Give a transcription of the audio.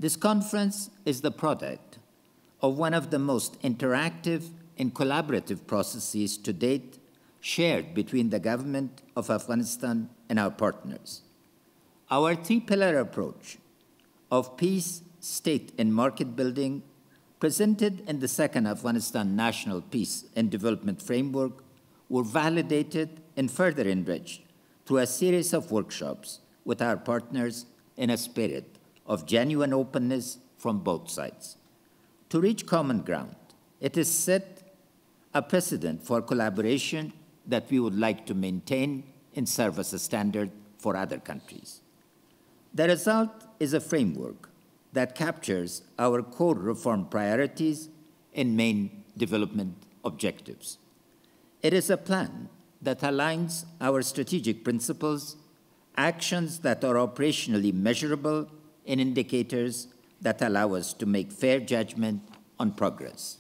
This conference is the product of one of the most interactive and collaborative processes to date shared between the government of Afghanistan and our partners. Our three-pillar approach of peace, state, and market building presented in the second Afghanistan National Peace and Development Framework were validated and further enriched through a series of workshops with our partners in a spirit of genuine openness from both sides. To reach common ground, it is set a precedent for collaboration that we would like to maintain and serve as a standard for other countries. The result is a framework that captures our core reform priorities and main development objectives. It is a plan that aligns our strategic principles, actions that are operationally measurable, and indicators that allow us to make fair judgment on progress.